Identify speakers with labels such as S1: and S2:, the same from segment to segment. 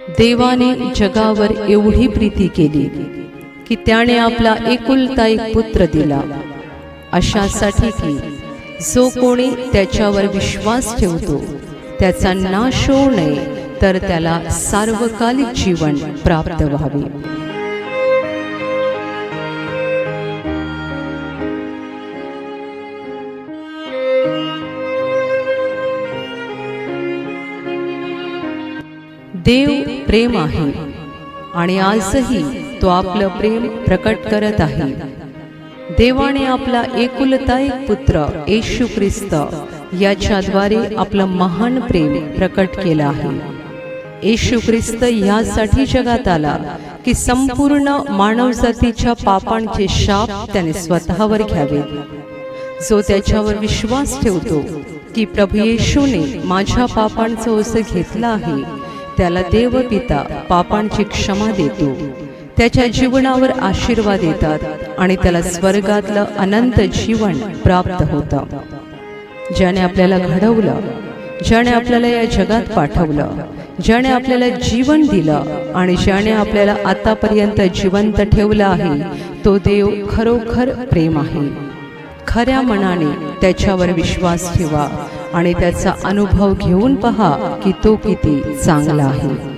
S1: देवाने जगावर एवढी प्रीती केली की त्याने आपला एकुलता एक पुत्र दिला, अशासाठी की जो कोणी त्याच्यावर विश्वास ठेवतो त्याचा नाश होऊ नये, तर त्याला सार्वकालिक जीवन प्राप्त व्हावे. देव प्रेम आहे आणि आजही तो आपलं प्रेम प्रकट करत आहे. देवाने आपला एकुलता एक पुत्र येशू ख्रिस्त याच्याद्वारे आपलं महान प्रेम प्रकट केलं आहे. येशू ख्रिस्त यासाठी जगात आला की संपूर्ण मानवजातीच्या पापांचे शाप त्याने स्वतःवर घ्यावेत. जो त्याच्यावर विश्वास ठेवतो की प्रभू येशूने माझ्या पापांचं ओझं घेतलं आहे, त्याला देव पिता पापांची क्षमा देतो, त्याच्या जीवनावर आशीर्वाद देतात आणि त्याला स्वर्गातलं अनंत जीवन प्राप्त होतं. ज्याने आपल्याला घडवलं, ज्याने आपल्याला या जगात पाठवलं, ज्याने आपल्याला जीवन दिलं आणि ज्याने आपल्याला आतापर्यंत जिवंत ठेवलं आहे, तो देव खरोखर प्रेम आहे. खऱ्या मनाने त्याच्यावर विश्वास ठेवा आणि त्याचा अनुभव घेऊन पहा की तो किती चांगला आहे.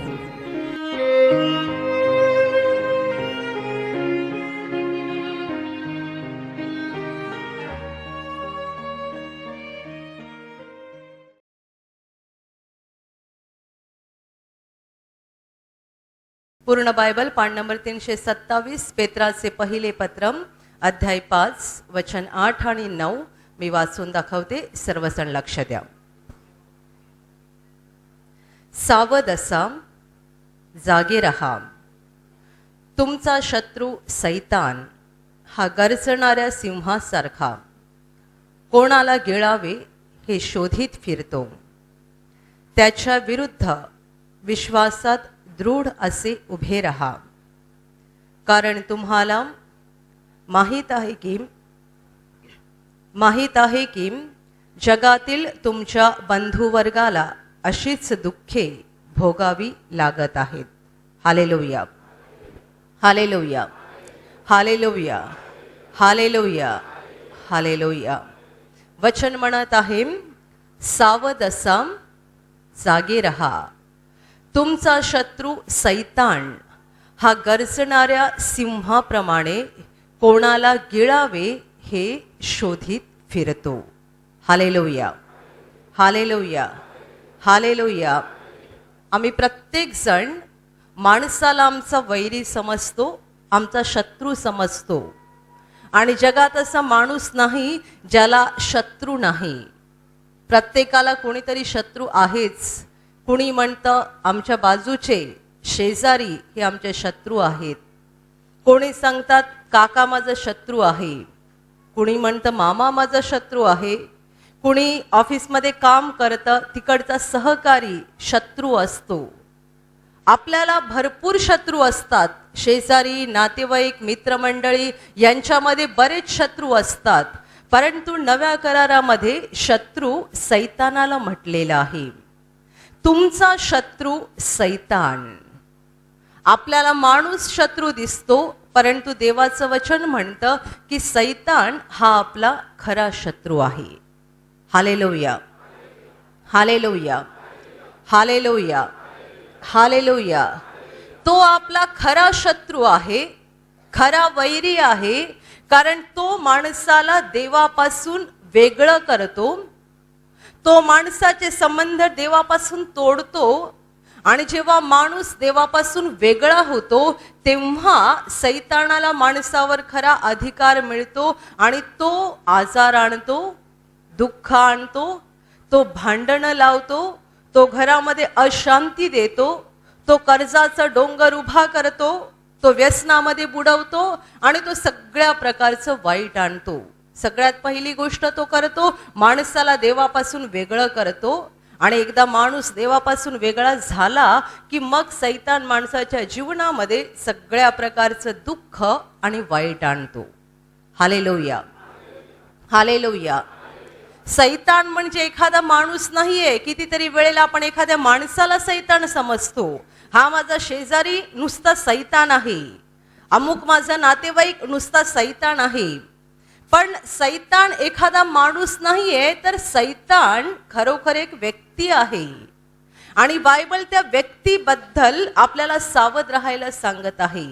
S2: पूर्ण बायबल पान नंबर 327, पेत्राचे पहिले पत्र, अध्याय 5, वचन 8 आणि 9 मी वाचून दाखवते. सर्वजण लक्ष द्या. सावध असा, जागे रहा. तुमचा शत्रू सैतान हा गरजणाऱ्या सिंहासारखा कोणाला गिळावे हे शोधित फिरतो. त्याच्या विरुद्ध विश्वासात दृढ असे उभे रहा, कारण तुम्हाला माहीत आहे की जगातील तुमच्या बंधुवर्गाला अशीच दुःखे भोगावी लागत आहेत. Hallelujah, hallelujah, hallelujah, hallelujah, hallelujah. वचन म्हणत आहे, सावध असा, जागे रहा. तुमचा शत्रू सैतान हा गरजणाऱ्या सिंहाप्रमाणे कोणाला गिळावे हे शोधित फिरतो. Hallelujah, hallelujah, hallelujah. आम्ही प्रत्येक जण माणसाला आमचा वैरी समजतो, आमचा शत्रू समजतो, आणि जगात असा माणूस नाही ज्याला शत्रू नाही. प्रत्येकाला कोणीतरी शत्रू आहेच. कुणी म्हणतं आमच्या बाजूचे शेजारी हे आमचे शत्रू आहेत. कोणी सांगतात काका माझा शत्रू आहे. कुणी म्हणतं मामा माझा शत्रू आहे. कुणी ऑफिसमध्ये काम करतं, तिकडचा सहकारी शत्रू असतो. आपल्याला भरपूर शत्रू असतात. शेजारी, नातेवाईक, मित्रमंडळी यांच्यामध्ये बरेच शत्रू असतात. परंतु नव्या करारामध्ये शत्रू सैतानाला म्हटलेला आहे. तुमचा शत्रू सैतान. आपल्याला माणूस शत्रू दिसतो, परंतु देवाचं वचन म्हणतं की सैतान हा आपला खरा शत्रू आहे. Hallelujah, hallelujah, hallelujah, hallelujah. तो आपला खरा शत्रू आहे, खरा वैरी आहे, कारण तो माणसाला देवापासून वेगळं करतो. तो माणसाचे संबंध देवापासून तोडतो, आणि जेव्हा माणूस देवापासून वेगळा होतो तेव्हा सैतानाला माणसावर खरा अधिकार मिळतो आणि तो आजार आणतो, दुःख आणतो, तो भांडणं लावतो, तो घरामध्ये अशांती देतो, तो कर्जाचा डोंगर उभा करतो, तो व्यसनामध्ये बुडवतो आणि तो सगळ्या प्रकारचं वाईट आणतो. सगळ्यात पहिली गोष्ट तो करतो, माणसाला देवापासून वेगळं करतो. आणि एकदा माणूस देवापासून वेगळा झाला की मग सैतान माणसाच्या जीवनामध्ये सगळ्या प्रकारचं दुःख आणि वाईट आणतो. Hallelujah, hallelujah. सैतान म्हणजे एखादा माणूस नाहीये. कितीतरी वेळेला आपण एखाद्या माणसाला सैतान समजतो. हा माझा शेजारी नुसता सैतान आहे, अमुक माझा नातेवाईक नुसता सैतान आहे. पण सैतान एखादा माणूस नाहीये, तर सैतान खरोखर एक व्यक्ती आहे. आणि बायबल त्या व्यक्तीबद्दल आपल्याला सावध राहायला सांगत आहे.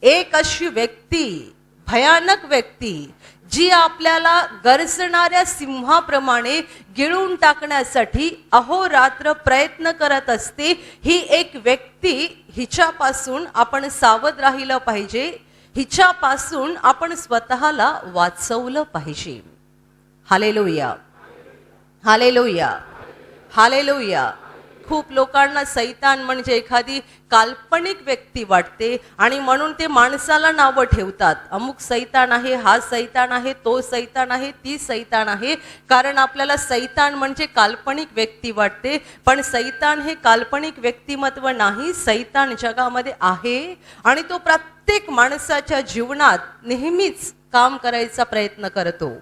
S2: एक अशी व्यक्ती, भयानक व्यक्ती, जी आपल्याला गरजणाऱ्या सिंहाप्रमाणे गिळून टाकण्यासाठी अहोरात्र प्रयत्न करत असते. ही एक व्यक्ती, हिच्यापासून आपण सावध राहिलं पाहिजे. हिच्यापासून आपण स्वतःला वाचवलं पाहिजे. Hallelujah, hallelujah, hallelujah. खूप लोकांना सैतान म्हणजे एखादी काल्पनिक व्यक्ती वाटते आणि म्हणून ते माणसाला नावं ठेवतात. अमुक सैतान आहे, हा सैतान आहे, तो सैतान आहे, ती सैतान आहे. कारण आपल्याला सैतान म्हणजे काल्पनिक व्यक्ती वाटते. पण सैतान हे काल्पनिक व्यक्तिमत्व नाही. सैतान जगामध्ये आहे आणि तो प्रत्येक माणसाच्या जीवनात नेहमीच काम करायचा प्रयत्न करतो.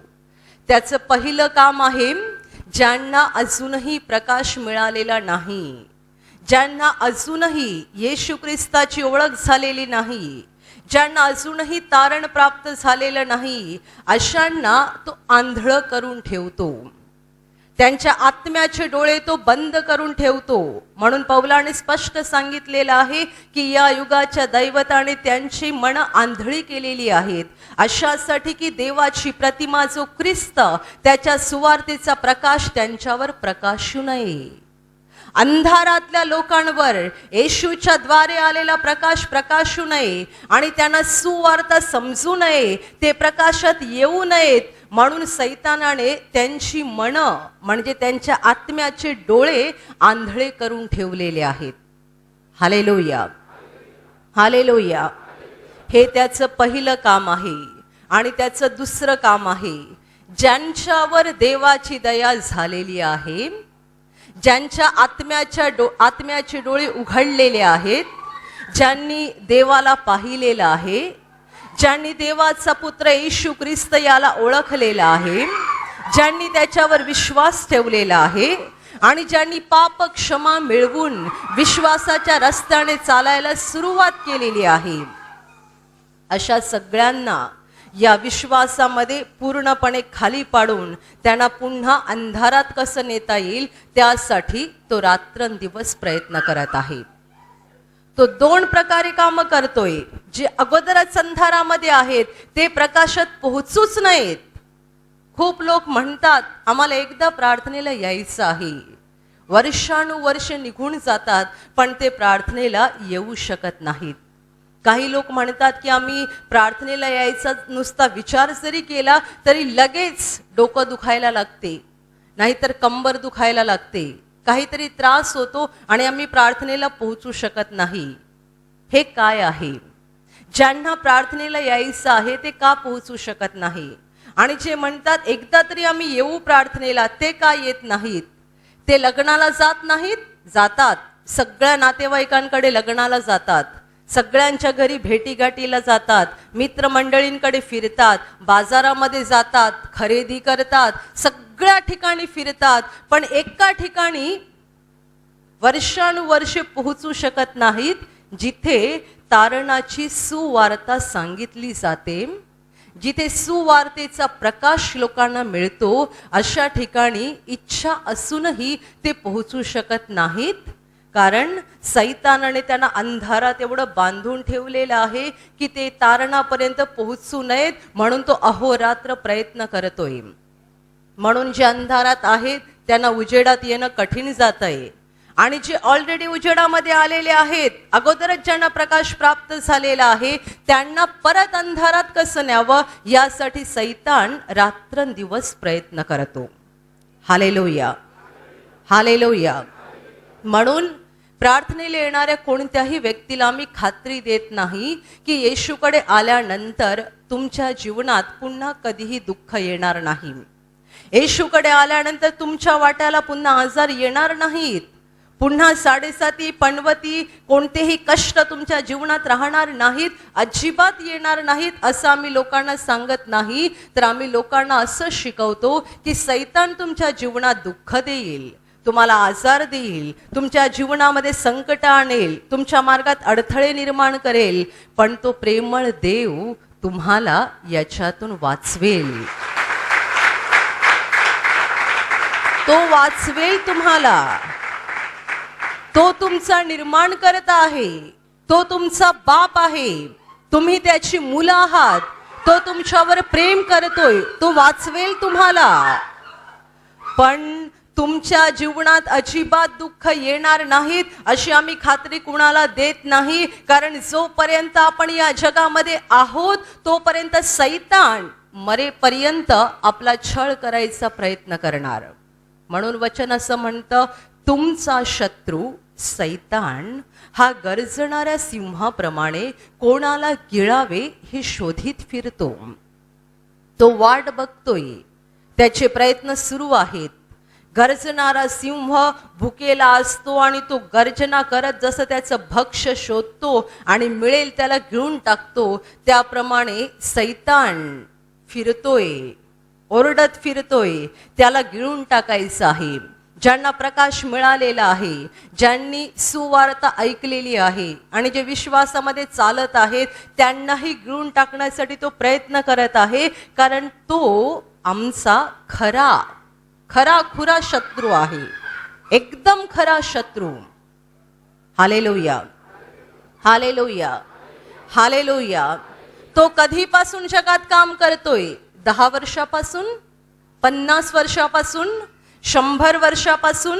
S2: त्याचं पहिलं काम आहे, ज्यांना अजूनही प्रकाश मिळालेला नाही, ज्यांना अजूनही येशू ख्रिस्ताची ओळख झालेली नाही, ज्यांना अजूनही तारण प्राप्त झालेलं नाही, अशांना तो आंधळ करून ठेवतो. त्यांच्या आत्म्याचे डोळे तो बंद करून ठेवतो. म्हणून पौलाने स्पष्ट सांगितलेलं आहे की या युगाच्या दैवताने त्यांची मन आंधळी केलेली आहेत, अशासाठी की देवाची प्रतिमा जो ख्रिस्त, त्याच्या सुवार्तेचा प्रकाश त्यांच्यावर प्रकाशू नये. अंधारातल्या लोकांवर येशूच्या द्वारे आलेला प्रकाश प्रकाशू नये आणि त्यांना सुवार्ता समजू नये, ते प्रकाशात येऊ नयेत. म्हणून सैतानाने त्यांची मन म्हणजे त्यांच्या आत्म्याचे डोळे आंधळे करून ठेवलेले आहेत. Hallelujah, hallelujah. हे त्याचं पहिलं काम आहे. आणि त्याचं दुसरं काम आहे, ज्यांच्यावर देवाची दया झालेली आहे, ज्यांच्या आत्म्याचे डोळे उघडलेले आहेत, ज्यांनी देवाला पाहिलेलं आहे, ज्यांनी देवाचा पुत्र येशू ख्रिस्त याला ओळखलेला आहे, ज्यांनी त्याच्यावर विश्वास ठेवलेला आहे आणि ज्यांनी पाप क्षमा मिळवून विश्वासाच्या रस्त्याने चालायला सुरुवात केलेली आहे, अशा सगळ्यांना या विश्वासामध्ये पूर्णपणे खाली पाडून त्यांना पुन्हा अंधारात कसं नेता येईल, त्यासाठी तो रात्रंदिवस प्रयत्न करत आहे. तो दोन प्रकारे काम करतोय. जे अगोदरच अंधारामध्ये आहेत ते प्रकाशात पोहोचूच नाहीत. खूप लोक म्हणतात आम्हाला एकदा प्रार्थनेला यायचं आहे, वर्षानुवर्ष निघून जातात पण ते प्रार्थनेला येऊ शकत नाहीत. काही लोक म्हणतात की आम्ही प्रार्थनेला यायचा नुसता विचार जरी केला तरी लगेच डोकं दुखायला लागते, नाहीतर कंबर दुखायला लागते, काहीतरी त्रास होतो आणि आम्ही प्रार्थनेला पोहोचू शकत नाही. हे काय आहे? ज्यांना प्रार्थनेला यायचं आहे ते का पोहोचू शकत नाही? आणि जे म्हणतात एकदा तरी आम्ही येऊ प्रार्थनेला, ते का येत नाहीत? ते लग्नाला जात नाहीत? जातात. सगळ्या नातेवाईकांकडे लग्नाला जातात, सगळ्यांच्या घरी भेटीगाठीला जातात, मित्रमंडळींकडे फिरतात, बाजारामध्ये जातात, खरेदी करतात, सगळ्या ठिकाणी फिरतात, पण एका ठिकाणी वर्षानुवर्षे पोहोचू शकत नाहीत, जिथे तारणाची सुवार्ता सांगितली जाते, जिथे सुवार्तेचा प्रकाश लोकांना मिळतो, अशा ठिकाणी इच्छा असूनही ते पोहोचू शकत नाहीत. कारण सैतानाने त्यांना अंधारात एवढं बांधून ठेवलेलं आहे की ते तारणापर्यंत पोहोचू नयेत, म्हणून तो अहोरात्र प्रयत्न करतोय. म्हणून जे अंधारात आहेत त्यांना उजेडात येणं कठीण जात आहे. आणि जे ऑलरेडी उजेडामध्ये आलेले आहेत, अगोदरच ज्यांना प्रकाश प्राप्त झालेला आहे, त्यांना परत अंधारात कसं न्यावं यासाठी सैतान रात्रंदिवस प्रयत्न करतो. Hallelujah, hallelujah. म्हणून प्रार्थनेला येणाऱ्या कोणत्याही व्यक्तीला मी खात्री देत नाही की येशूकडे आल्यानंतर तुमच्या जीवनात पुन्हा कधीही दुःख येणार नाही. येशूकडे आल्यानंतर तुमच्या वाट्याला पुन्हा आजार येणार नाहीत, पुन्हा 7.5 पनवती कोणतेही कष्ट तुमच्या जीवनात राहणार नाहीत, अजिबात येणार नाहीत असं आम्ही लोकांना सांगत नाही. तर आम्ही लोकांना असं शिकवतो की सैतान तुमच्या जीवनात दुःख देईल, तुम्हाला आजार देईल, तुमच्या जीवनामध्ये संकट आणेल, तुमच्या मार्गात अडथळे निर्माण करेल, पण तो प्रेमळ देव तुम्हाला याच्यातून वाचवेल. तो वाचवेल तुम्हाला. तो तुमचा निर्माण करता आहे, तो तुमचा बाप आहे, तुम्ही त्याची मुलं आहात, तो तुमच्यावर प्रेम करतोय, तो वाचवेल तुम्हाला. पण तुमच्या जीवनात अजिबात दुःख येणार नाहीत अशी आम्ही खात्री कुणाला देत नाही, कारण जोपर्यंत आपण या जगामध्ये आहोत तोपर्यंत सैतान मरेपर्यंत आपला छळ करायचा प्रयत्न करणार. म्हणून वचन असं म्हणतं, तुमचा शत्रू सैतान हा गर्जणाऱ्या सिंहाप्रमाणे कोणाला गिळावे हे शोधित फिरतो. तो वाट बघतोय, त्याचे प्रयत्न सुरू आहेत. गर्जणारा सिंह भुकेला असतो आणि तो गर्जना करत जसं त्याचं भक्ष्य शोधतो आणि मिळेल त्याला गिळून टाकतो, त्याप्रमाणे सैतान फिरतोय, ओरडत फिरतोय, त्याला गिळून टाकायचं आहे. ज्यांना प्रकाश मिळालेला आहे, ज्यांनी सुवार्ता ऐकलेली आहे आणि जे विश्वासामध्ये चालत आहेत, त्यांनाही गिळून टाकण्यासाठी तो प्रयत्न करत आहे, कारण तो आमचा खरा खुरा शत्रू आहे, एकदम खरा शत्रू. Hallelujah, hallelujah, hallelujah. तो कधीपासून जगात काम करतोय? 10 वर्षापासून, 50 वर्षापासून, 100 वर्षापासून?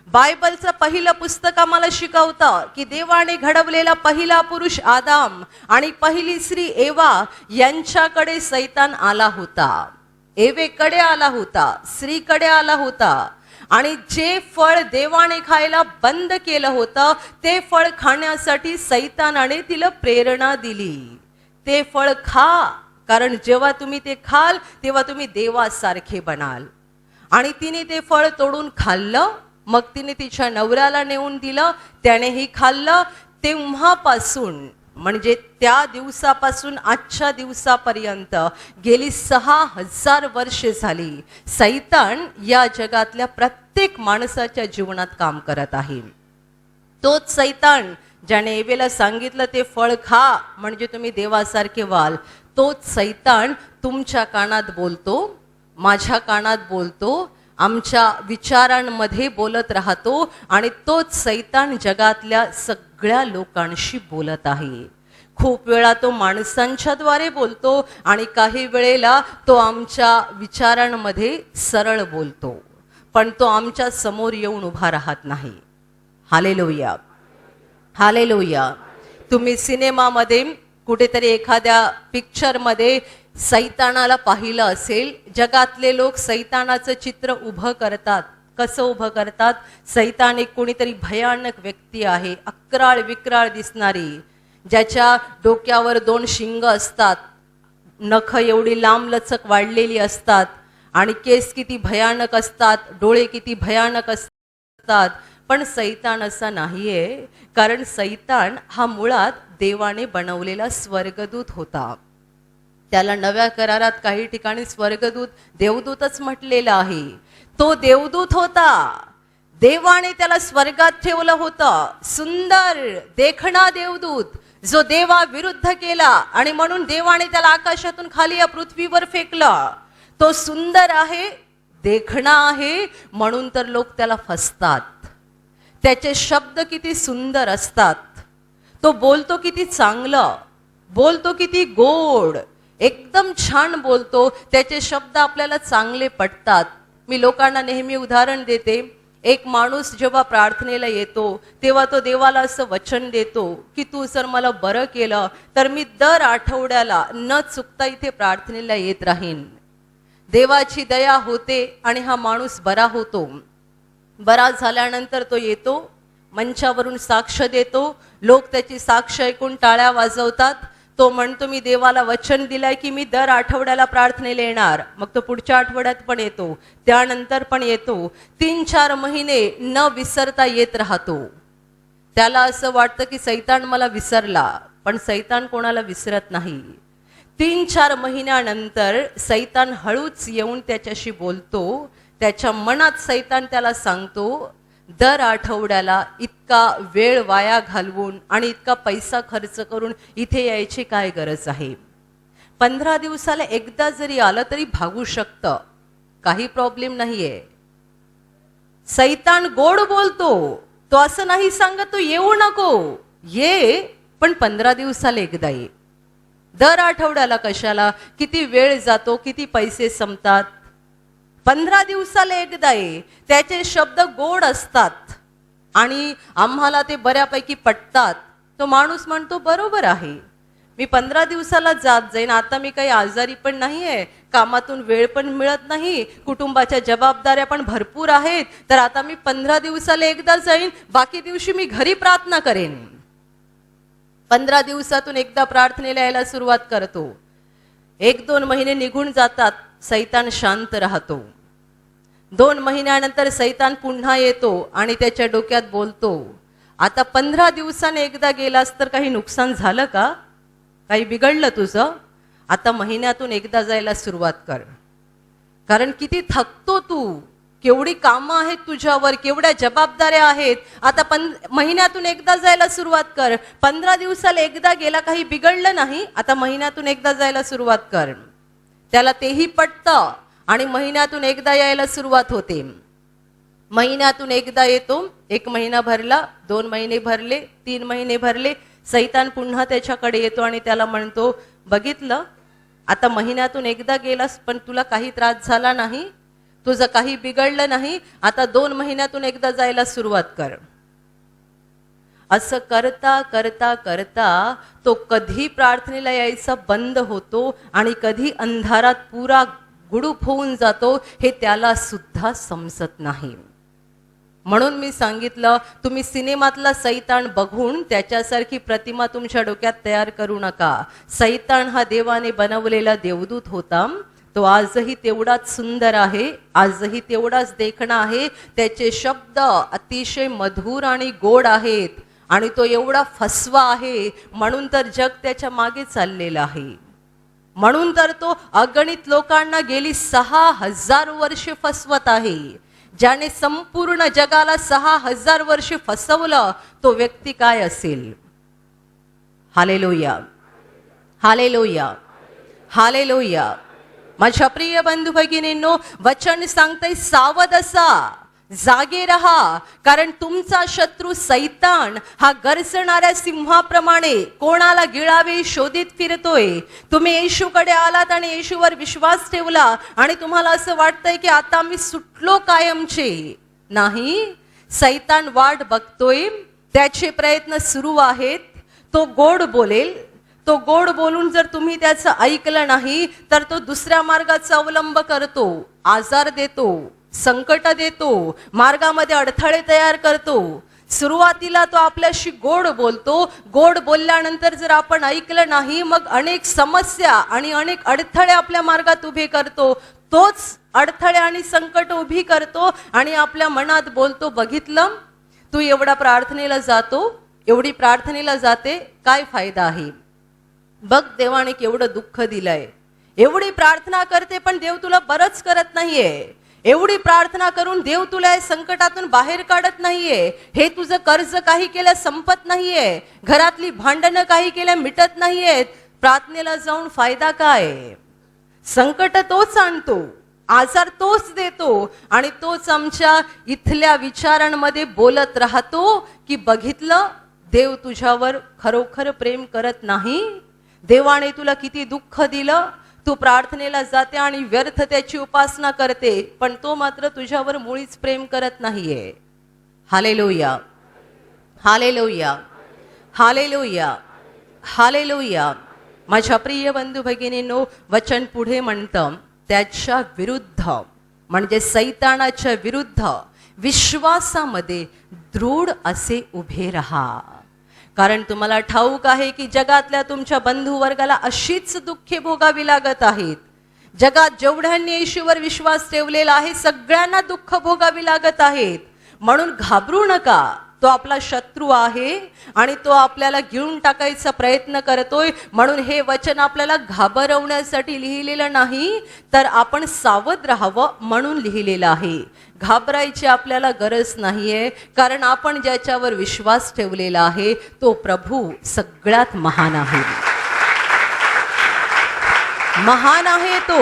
S2: बायबलचं पहिलं पुस्तक आम्हाला शिकवतं की देवाने घडवलेला पहिला पुरुष आदाम आणि पहिली स्त्री एवा यांच्याकडे सैतान आला होता. एवेकडे आला होता, स्त्रीकडे आला होता, आणि जे फळ देवाने खायला बंद केलं होतं ते फळ खाण्यासाठी सैतानाने तिला प्रेरणा दिली. ते फळ खा, कारण जेव्हा तुम्ही ते खाल तेव्हा तुम्ही देवासारखे बनाल. आणि तिने ते फळ तोडून खाल्लं, मग तिने तिच्या नवऱ्याला नेऊन दिलं, त्यानेही खाल्लं. तेव्हापासून म्हणजे त्या दिवसापासून आजच्या दिवसापर्यंत गेली 6000 वर्षे झाली सैतान या जगातल्या प्रत्येक माणसाच्या जीवनात काम करत आहे. तोच सैतान ज्याने एवेला सांगितलं ते फळ खा म्हणजे तुम्ही देवासारखे व्हाल, तोच सैतान तुमच्या कानात बोलतो, माझ्या कानात बोलतो, आमच्या विचारांमध्ये बोलत राहतो, आणि तोच सैतान जगातल्या सगळ्या लोकांशी बोलत आहे. खूप वेळा तो माणसांच्या द्वारे बोलतो आणि काही वेळेला तो आमच्या विचारांमध्ये सरळ बोलतो, पण तो आमच्या समोर येऊन उभा राहत नाही. Hallelujah, hallelujah. तुम्ही सिनेमामध्ये कुठेतरी एखाद्या पिक्चरमध्ये सैतानाला पाहिलं असेल. जगातले लोक सैतानाचं चित्र उभं करतात. कसं उभं करतात? सैतान एक कोणीतरी भयानक व्यक्ती आहे, अक्राळ विक्राळ दिसणारी, ज्याच्या डोक्यावर 2 शिंग असतात, नख एवढी लांब लचक वाढलेली असतात, आणि केस किती भयानक असतात, डोळे किती भयानक असतात. पण सैतान असा नाहीये, कारण सैतान हा मुळात देवाने बनवलेला स्वर्गदूत होता. त्याला नव्या करारात काही ठिकाणी स्वर्गदूत, देवदूतच म्हटलेला आहे. तो देवदूत होता, देवाने त्याला स्वर्गात ठेवलं होतं. सुंदर देखणा देवदूत जो देवा विरुद्ध केला, आणि म्हणून देवाने त्याला आकाशातून खाली या पृथ्वीवर फेकलं. तो सुंदर आहे, देखणा आहे, म्हणून तर लोक त्याला फसतात. त्याचे शब्द किती सुंदर असतात, तो बोलतो किती चांगलं, बोलतो किती गोड, एकदम छान बोलतो. त्याचे शब्द आपल्याला चांगले पटतात. मी लोकांना नेहमी उदाहरण देते. एक माणूस जेव्हा प्रार्थनेला येतो तेव्हा तो देवाला असं वचन देतो की तू जर मला बरं केलं तर मी दर आठवड्याला न चुकता इथे प्रार्थनेला येत राहीन. देवाची दया होते आणि हा माणूस बरा होतो. बरा झाल्यानंतर तो येतो, मंचावरून साक्ष देतो. लोक त्याची साक्ष ऐकून टाळ्या वाजवतात. तो म्हणतो मी देवाला वचन दिलंय की मी दर आठवड्याला प्रार्थनेला येणार, मग तो पुढच्या आठवड्यात पण येतो, त्यानंतर पण येतो, 3-4 महिने न विसरता येत राहतो. त्याला असं वाटतं की सैतान मला विसरला, पण सैतान कोणाला विसरत नाही. 3-4 महिन्यानंतर सैतान हळूच येऊन त्याच्याशी बोलतो. त्याच्या मनात सैतान त्याला सांगतो, दर आठवड्याला इतका वेळ वाया घालवून आणि इतका पैसा खर्च करून इथे यायची काय गरज आहे. 15 दिवसाला एकदा जरी आलं तरी भागू शकतं, काही प्रॉब्लेम नाहीये. सैतान गोड बोलतो, तो असं नाही सांगत तू येऊ नको, ये पण 15 दिवसाला एकदा ये. दर आठवड्याला कशाला, किती वेळ जातो, किती पैसे संपतात. 15 दिवसाला एकदा ये. त्याचे शब्द गोड असतात आणि आम्हाला ते बऱ्यापैकी पटतात. तो माणूस म्हणतो बरोबर आहे, मी 15 दिवसाला जात जाईन, आता मी काही आजारी पण नाहीये, कामातून वेळ पण मिळत नाही, कुटुंबाच्या जबाबदाऱ्या पण भरपूर आहेत, तर आता मी 15 दिवसाला एकदा जाईन, बाकी दिवशी मी घरी प्रार्थना करेन. 15 दिवसातून एकदा प्रार्थनेला यायला सुरुवात करतो. 1-2 महिने निघून जातात, सैतान शांत राहतो. 2 महिन्यानंतर सैतान पुन्हा येतो आणि त्याच्या डोक्यात बोलतो, आता 15 दिवसाने एकदा गेलास तर काही नुकसान झालं का, काही बिघडलं तुझं, आता महिन्यातून एकदा जायला सुरुवात कर. कारण किती थकतो तू, केवढी कामं आहेत तुझ्यावर, केवढ्या जबाबदाऱ्या आहेत, आता महिन्यातून एकदा जायला सुरुवात कर. 15 दिवसाला एकदा गेला, काही बिघडलं नाही, आता महिन्यातून एकदा जायला सुरुवात कर. त्याला तेही पटतं आणि महिन्यातून एकदा यायला सुरुवात होते. महिन्यातून एकदा येतो. 1 महिना भरला, 2 महिने भरले, 3 महिने भरले, सैतान पुन्हा त्याच्याकडे येतो आणि त्याला म्हणतो, बघितलं आता महिन्यातून एकदा गेलास पण तुला काही त्रास झाला नाही, तुझं काही बिघडलं नाही, आता 2 महिन्यातून एकदा जायला सुरुवात कर. असं करता करता करता तो कधी प्रार्थनेला यायचा बंद होतो आणि कधी अंधारात पुरा गुडूप होऊन जातो हे त्याला सुद्धा समजत नाही. म्हणून मी सांगितलं, तुम्ही सिनेमातला सैतान बघून त्याच्यासारखी प्रतिमा तुमच्या डोक्यात तयार करू नका. सैतान हा देवाने बनवलेला देवदूत होता. तो आजही तेवढाच सुंदर आहे, आजही तेवढाच देखणा आहे. त्याचे शब्द अतिशय मधुर आणि गोड आहेत आणि तो एवढा फसवा आहे, म्हणून तर जग त्याच्या मागे चाललेलं आहे. म्हणून तर तो अगणित लोकांना गेली 6000 वर्षे फसवत आहे. ज्याने संपूर्ण जगाला 6000 वर्षे फसवलं तो व्यक्ती काय असेल. Hallelujah, hallelujah, hallelujah. माझ्या प्रिय बंधू भगिनींनो, वचन सांगते सावध असा, जागे रहा, कारण तुमचा शत्रू सैतान हा गरजणाऱ्या सिंहाप्रमाणे कोणाला गिळावे शोधित फिरतोय. तुम्ही येशूकडे आलात आणि येशूवर विश्वास ठेवला आणि तुम्हाला असं वाटतंय की आता मी सुटलो कायमचे. नाही, सैतान वाट बघतोय, त्याचे प्रयत्न सुरू आहेत. तो गोड बोलेल, तो गोड बोलून जर तुम्ही त्याचं ऐकलं नाही तर तो दुसऱ्या मार्गाचा अवलंब करतो, आजार देतो, संकट देतो, मार्गामध्ये अडथळे तयार करतो. सुरुवातीला तो आपल्याशी गोड बोलतो, गोड बोलल्यानंतर जर आपण ऐकलं नाही मग अनेक समस्या आणि अनेक अडथळे आपल्या मार्गात उभे करतो. तोच अडथळे आणि संकट उभी करतो आणि आपल्या मनात बोलतो, बघितलं तू एवढा प्रार्थनेला जातो, एवढी प्रार्थनेला जाते, काय फायदा आहे, बघ देवाने केवढं दुःख दिलंय, एवढी प्रार्थना करते पण देव तुला बरंच करत नाहीये, एवढी प्रार्थना करून देव तुला या संकटातून बाहेर काढत नाहीये, हे तुझं कर्ज काही केलं संपत नाहीये, घरातली भांडणं काही केल्या मिटत नाहीयेत, प्रार्थनेला जाऊन फायदा काय. संकट तोच आणतो, आजार तोच देतो आणि तोच आमच्या इथल्या विचारांमध्ये बोलत राहतो की बघितलं देव तुझ्यावर खरोखर प्रेम करत नाही, देवाने तुला किती दुःख दिलं, तू प्रार्थनेला जाते आणि व्यर्थ त्याची उपासना करते पण तो मात्र तुझ्यावर मुळीच प्रेम करत नाहीये. Hallelujah, hallelujah, hallelujah, hallelujah. माझ्या प्रिय बंधू भगिनींनो, वचन पुढे म्हणतं, त्याच्या विरुद्ध म्हणजे सैतानाच्या विरुद्ध विश्वासामध्ये दृढ असे उभे राहा. कारण तुम्हाला ठाऊक आहे की जगातल्या तुमच्या बंधुवर्गाला अशीच दुःखे भोगावी लागत आहेत. जगात जेवढ्यांनी येशूवर विश्वास ठेवलेला आहे सगळ्यांना दुःख भोगावी लागत आहेत. म्हणून घाबरू नका. तो आपला शत्रू आहे आणि तो आपल्याला गिळून टाकायचा प्रयत्न करतोय. म्हणून हे वचन आपल्याला घाबरवण्यासाठी लिहिलेलं नाही, तर आपण सावध राहावं म्हणून लिहिलेलं आहे. घाबरायची आपल्याला गरज नाहीये, कारण आपण ज्याच्यावर विश्वास ठेवलेला आहे तो प्रभू सगळ्यात महान आहे. महान आहे तो.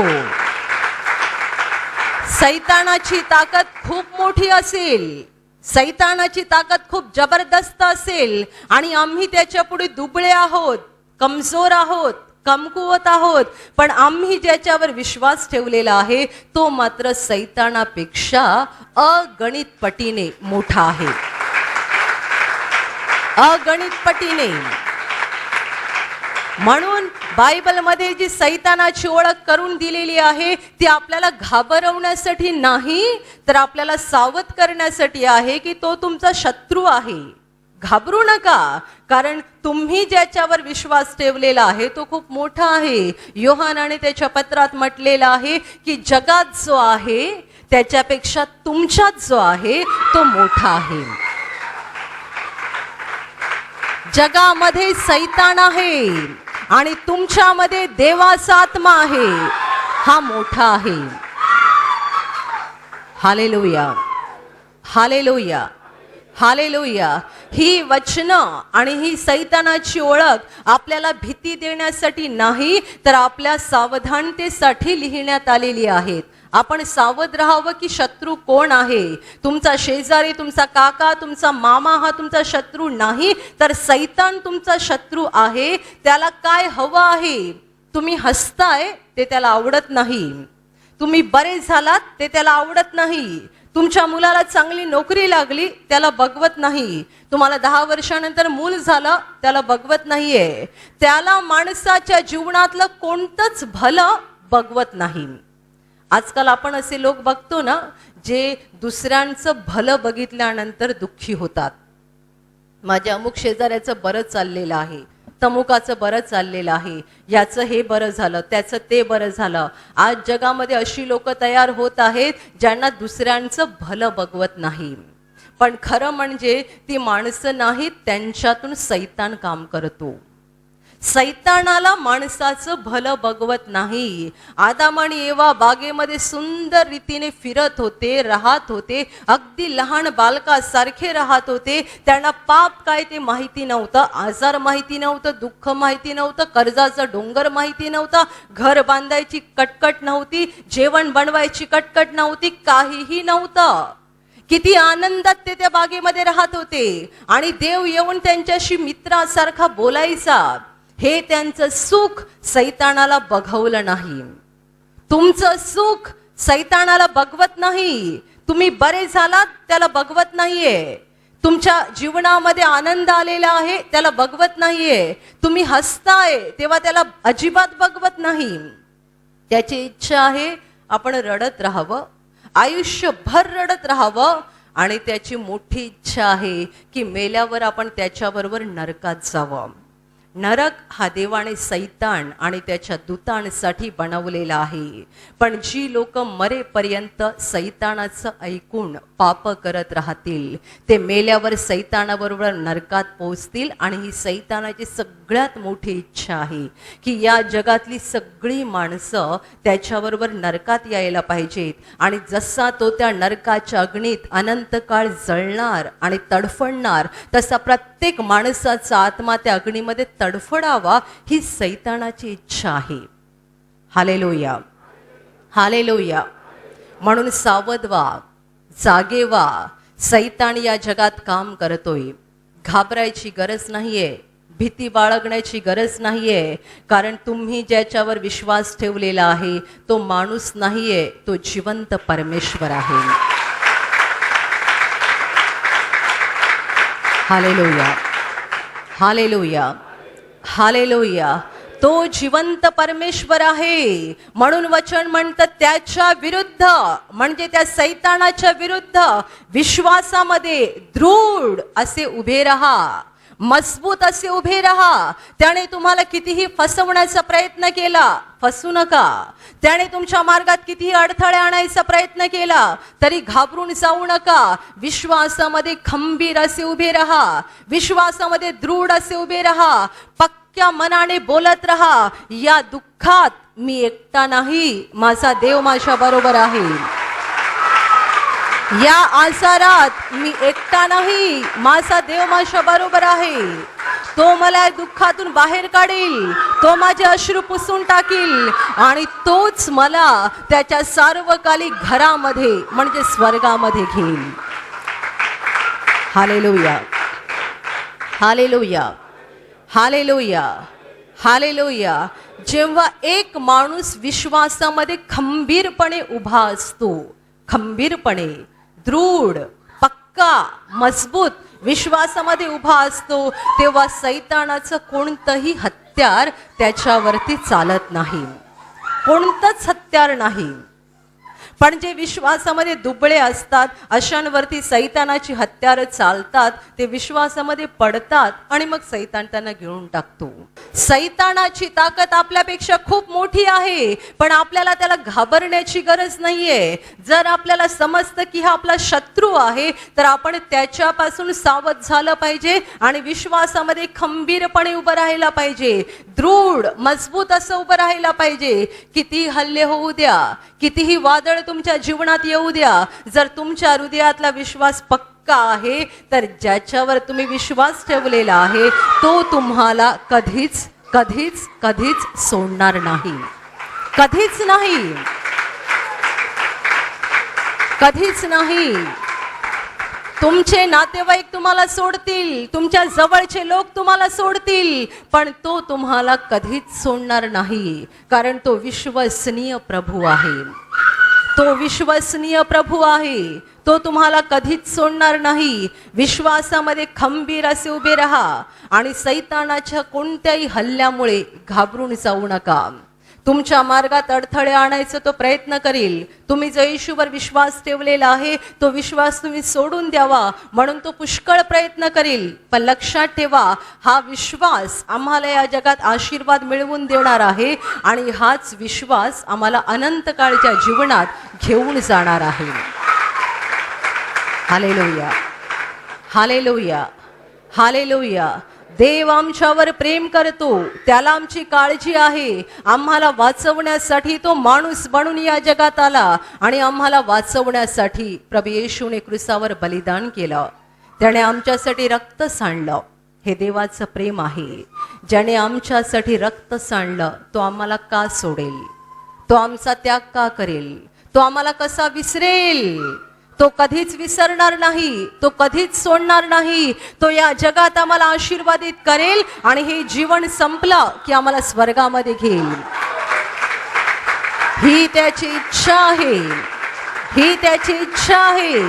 S2: सैतानाची ताकद खूप मोठी असेल, सैतानाची ताकद खूप जबरदस्त असेल आणि आम्ही त्याच्या पुढे दुबळे आहोत, कमजोर आहोत, कमकुवत आहोत. पण आम्ही ज्याच्यावर विश्वास ठेवलेला आहे तो मात्र सैतानापेक्षा अगणित पटीने मोठा आहे. अगणित पटीने. म्हणून बायबलमध्ये जी सैतानाची ओळख करून दिलेली आहे ती आपल्याला घाबरवण्यासाठी नाही, तर आपल्याला सावध करण्यासाठी आहे की तो तुमचा शत्रू आहे. घाबरू नका, कारण तुम्ही ज्याच्यावर विश्वास ठेवलेला आहे तो खूप मोठा आहे. योहानाने त्याच्या पत्रात म्हटलेलं आहे की जगात जो आहे त्याच्यापेक्षा तुमच्यात जो आहे तो मोठा आहे. जगामध्ये सैतान आहे आणि तुमच्यामध्ये देवाचा आत्मा आहे. हा मोठा आहे. Hallelujah, hallelujah, hallelujah. ही वचनं आणि ही सैतानाची ओळख आपल्याला भीती देण्यासाठी नाही, तर आपल्या सावधानतेसाठी लिहिण्यात आलेली आहेत. आपण सावध राहावं की शत्रू कोण आहे. तुमचा शेजारी, तुमचा काका, तुमचा मामा हा तुमचा शत्रू नाही, तर सैतान तुमचा शत्रू आहे. त्याला काय हवं आहे? तुम्ही हसताय ते त्याला आवडत नाही. तुम्ही बरे झालात ते त्याला आवडत नाही. तुमच्या मुलाला चांगली नोकरी लागली त्याला बघवत नाही. तुम्हाला 10 वर्षानंतर मूल झालं त्याला बघवत नाहीये. त्याला माणसाच्या जीवनातलं कोणतंच भलं बघवत नाही. आजकाल आपण असे लोक बघतो ना, जे दुसऱ्यांचं भलं बघितल्यानंतर दुःखी होतात. माझ्या अमुक शेजाऱ्याचं बरं चाललेलं आहे, तमुकाचं बरं चाललेलं आहे, याचं हे बरं झालं, त्याचं ते बरं झालं. आज जगामध्ये अशी लोक तयार होत आहेत ज्यांना दुसऱ्यांचं भलं बघवत नाही. पण खरं म्हणजे ती माणसं नाहीत, त्यांच्यातून सैतान काम करतो. सैतानाला माणसाचं भलं बघवत नाही. आदाम आणि एवा बागेमध्ये सुंदर रीतीने फिरत होते, राहत होते, अगदी लहान बालकासारखे राहत होते. त्यांना पाप काय ते माहिती नव्हतं, आजार माहिती नव्हतं, दुःख माहिती नव्हतं, कर्जाचं डोंगर माहिती नव्हता, घर बांधायची कटकट नव्हती, जेवण बनवायची कटकट नव्हती, काहीही नव्हतं. किती आनंदात ते त्या बागेमध्ये राहत होते आणि देव येऊन त्यांच्याशी मित्रासारखा बोलायचा. हे त्यांचं सुख सैतानाला बघवलं नाही. तुमचं सुख सैतानाला बघवत नाही. तुम्ही बरे झालात त्याला बघवत नाहीये. तुमच्या जीवनामध्ये आनंद आलेला आहे त्याला बघवत नाहीये. तुम्ही हसताय तेव्हा त्याला अजिबात बघवत नाही. त्याची इच्छा आहे आपण रडत राहावं, आयुष्यभर रडत राहावं. आणि त्याची मोठी इच्छा आहे की मेल्यावर आपण त्याच्याबरोबर नरकात जावं. नरक हा देवाने सैतान आणि त्याच्या दूतांसाठी बनवलेला आहे. पण जी लोक मरेपर्यंत सैतानाचं ऐकून पाप करत राहतील ते मेल्यावर सैतानाबरोबर नरकात पोहोचतील. आणि ही सैतानाची सगळ्यात मोठी इच्छा आहे की या जगातली सगळी माणसं त्याच्याबरोबर नरकात यायला पाहिजेत. आणि जसा तो त्या नरकाच्या अग्नीत अनंत काळ जळणार आणि तडफडणार, तसा प्रत्येक माणसाचा आत्मा त्या अग्नीमध्ये तडफडावा ही सैतानाची इच्छा आहे. Hallelujah, hallelujah. म्हणून सावध व्हा, जागे व्हा. सैतान या जगात काम करतोय. घाबरायची गरज नाहीये, भीती बाळगण्याची गरज नाहीये, कारण तुम्ही ज्याच्यावर विश्वास ठेवलेला आहे तो माणूस नाहीये, तो जिवंत परमेश्वर आहे. Hallelujah, hallelujah, hallelujah. तो जिवंत परमेश्वर आहे. म्हणून वचन म्हणतं त्याच्या विरुद्ध, म्हणजे त्या सैतानाच्या विरुद्ध विश्वासामध्ये दृढ असे उभे राहा. मजबूत असे उभे राहा. त्याने तुम्हाला कितीही फसवण्याचा प्रयत्न केला, फसू नका. त्याने तुमच्या मार्गात कितीही अडथळे आणायचा प्रयत्न केला तरी घाबरून जाऊ नका. विश्वासामध्ये खंबीर असे उभे राहा, विश्वासामध्ये दृढ असे उभे राहा. पक्क्या मनाने बोलत राहा, या दुःखात मी एकटा नाही, माझा देव माझ्या बरोबर आहे. या आजारात मी एकटा नाही, माझा देव माझ्या बरोबर आहे. तो मला दुःखातून बाहेर काढेल, तो माझे अश्रू पुसून टाकील आणि तोच मला त्याच्या सार्वकालिक घरामध्ये म्हणजे स्वर्गामध्ये घेईल. Hallelujah, hallelujah, hallelujah, hallelujah. जेव्हा एक माणूस विश्वासामध्ये खंबीरपणे उभा असतो, खंबीरपणे दृढ पक्का मजबूत विश्वासामध्ये उभा असतो, तेव्हा सैतानाचं कोणतंही हत्यार त्याच्यावरती चालत नाही, कोणतंच हत्यार नाही. पण जे विश्वासामध्ये दुबळे असतात अशांवरती सैतानाची हत्यारं चालतात. ते विश्वासामध्ये पडतात आणि मग सैतान त्यांना गिळून टाकतो. सैतानाची ताकद आपल्यापेक्षा खूप मोठी आहे, पण आपल्याला त्याला घाबरण्याची गरज नाहीये. जर आपल्याला समजतं की हा आपला शत्रू आहे तर आपण त्याच्यापासून सावध झालं पाहिजे आणि विश्वासामध्ये खंबीरपणे उभं राहायला पाहिजे, दृढ मजबूत असं उभं राहायला पाहिजे. किती हल्ले होऊ द्या, कितीही वादळ तुमच्या जीवनात येऊ द्या, जर तुमच्या हृदयातला विश्वास पक्का आहे तर ज्याच्यावर तुम्ही विश्वास ठेवलेला आहे तो तुम्हाला कधीच कधीच कधीच सोडणार नाही, कधीच नाही, कधीच नाही. तुमचे नातेवाईक तुम्हाला सोडतील, तुमच्या जवळचे लोक तुम्हाला सोडतील, पण तो तुम्हाला कधीच सोडणार नाही, कारण तो विश्वसनीय प्रभू आहे. तो विश्वसनीय प्रभू आहे, तो तुम्हाला कधीच सोडणार नाही. विश्वासामध्ये खंबीर असे उभे राहा आणि सैतानाच्या कोणत्याही हल्ल्यामुळे घाबरून जाऊ नका. तुमच्या मार्गात अडथळे आणायचा तो प्रयत्न करेल. तुम्ही जो येशूवर विश्वास ठेवलेला आहे तो विश्वास तुम्ही सोडून द्यावा म्हणून तो पुष्कळ प्रयत्न करेल. पण लक्षात ठेवा, हा विश्वास आम्हाला या जगात आशीर्वाद मिळवून देणार आहे आणि हाच विश्वास आम्हाला अनंत काळच्या जीवनात घेऊन जाणार आहे. Hallelujah, hallelujah, hallelujah. देव आमच्यावर प्रेम करतो, त्याला आमची काळजी आहे. आम्हाला वाचवण्यासाठी तो माणूस बनून या जगात आला आणि आम्हाला वाचवण्यासाठी प्रभू येशूने क्रूसावर बलिदान केलं. त्याने आमच्यासाठी रक्त सांडलं. हे देवाचं प्रेम आहे. ज्याने आमच्यासाठी रक्त सांडलं तो आम्हाला का सोडेल? तो आमचा त्याग का करेल? तो आम्हाला कसा विसरेल? तो कधीच विसरणार नाही, तो कधीच सोडणार नाही. तो या जगात आम्हाला आशीर्वादित करेल आणि हे जीवन संपलं की आम्हाला स्वर्गामध्ये घेईल. ही त्याची इच्छा आहे, ही त्याची इच्छा आहे.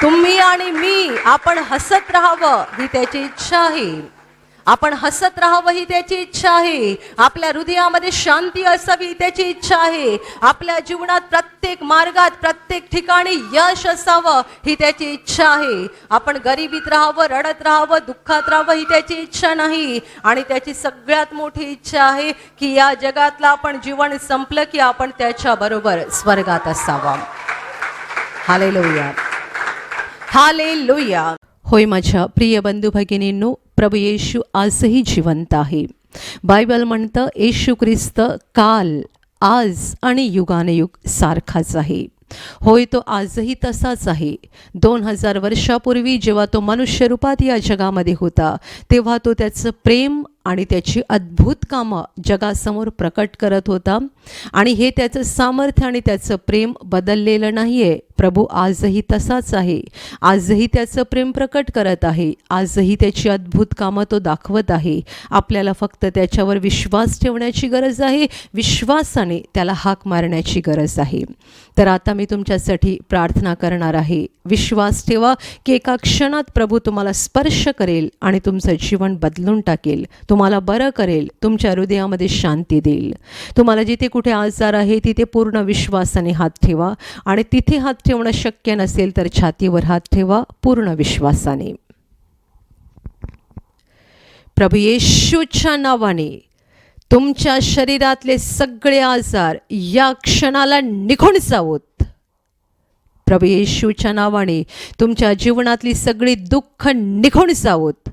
S2: तुम्ही आणि मी आपण हसत राहावं ही त्याची इच्छा आहे. आपण हसत राहावं ही त्याची इच्छा आहे. आपल्या हृदयामध्ये शांती असावी ही त्याची इच्छा आहे. आपल्या जीवनात प्रत्येक मार्गात प्रत्येक ठिकाणी यश असावं ही त्याची इच्छा आहे. आपण गरिबीत राहावं, रडत राहावं, दुःखात राहावं ही त्याची इच्छा नाही. आणि त्याची सगळ्यात मोठी इच्छा आहे की या जगातलं आपण जीवन संपलं की आपण त्याच्या बरोबर स्वर्गात असावं. Hallelujah, hallelujah.
S1: होय माझ्या प्रिय बंधू भगिनींनो, प्रभू येशू आजही जिवंत आहे. बायबल म्हणतं येशू ख्रिस्त काल, आज आणि युगानयुग सारखाच आहे. होय, तो आजही तसाच आहे. 2000 वर्षापूर्वी जेव्हा तो मनुष्य रूपात या जगामध्ये होता तेव्हा तो त्याचं प्रेम आणि त्याची अद्भुत कामं जगासमोर प्रकट करत होता. आणि हे त्याचं सामर्थ्य आणि त्याचं प्रेम बदललेलं नाही आहे. प्रभू आजही तसाच आहे. आजही त्याचं प्रेम प्रकट करत आहे. आजही त्याची अद्भुत कामं तो दाखवत आहे. आपल्याला फक्त त्याच्यावर विश्वास ठेवण्याची गरज आहे. विश्वासाने त्याला हाक मारण्याची गरज आहे. तर आता मी तुमच्यासाठी प्रार्थना करणार आहे. विश्वास ठेवा की एका क्षणात प्रभू तुम्हाला स्पर्श करेल आणि तुमचं जीवन बदलून टाकेल, तुम्हाला बरं करेल, तुमच्या हृदयामध्ये शांती देईल. तुम्हाला जिथे कुठे आजार आहे तिथे पूर्ण विश्वासाने हात ठेवा आणि तिथे हात ठेवणं शक्य नसेल तर छातीवर हात ठेवा पूर्ण विश्वासाने. प्रभू येशूच्या नावाने तुमच्या शरीरातले सगळे आजार या क्षणाला निघून जावोत. प्रभू येशूच्या नावाने तुमच्या जीवनातली सगळी दुःख निघून जावोत.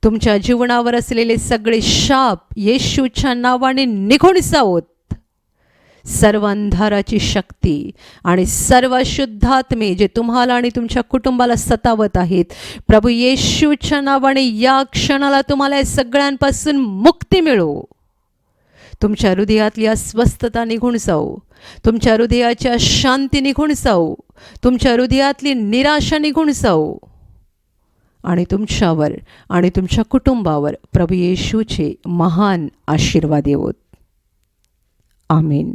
S1: तुमच्या जीवनावर असलेले सगळे शाप येशूच्या नावाने निघून जावोत. सर्व अंधाराची शक्ती आणि सर्व शुद्धात्मे जे तुम्हाला आणि तुमच्या कुटुंबाला सतावत आहेत, प्रभू येशूच्या नावाने या क्षणाला तुम्हाला या सगळ्यांपासून मुक्ती मिळो. तुमच्या हृदयातली अस्वस्थता निघून जाऊ, तुमच्या हृदयाच्या शांती निघून जाऊ, तुमच्या हृदयातली निराशा निघून जाऊ आणि तुमच्यावर आणि तुमच्या कुटुंबावर प्रभू येशूचे महान आशीर्वाद येवोत. आमेन.